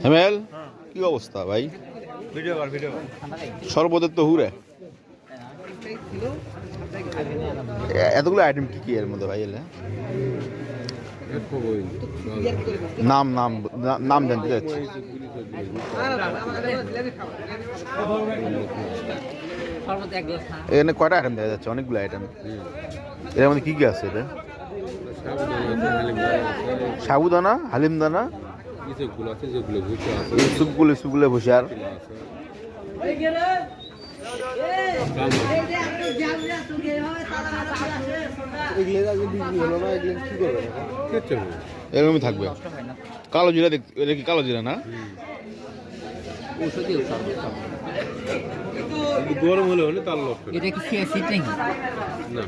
হেমেল কি অবস্থা ভাই? ভিডিও কর ভিডিও কর। শরবতের তো হুরে এতগুলো আইটেম কি কি এর মধ্যে ভাই? এলে নাম নাম নাম জানতে চাচ্ছি। এখানে কয়টা আইটেম দেখা যাচ্ছে? অনেকগুলো আইটেম। এর মধ্যে কি কি আছে? এটা সাবুদানা, হালিম দানা, সুপগুলো ভুষার, এরকমই থাকবে। কালো জিরা এটা কি কালো জিরা না? গরম হলে তার লক্ষ্য এটা কি সিট নাকি? না।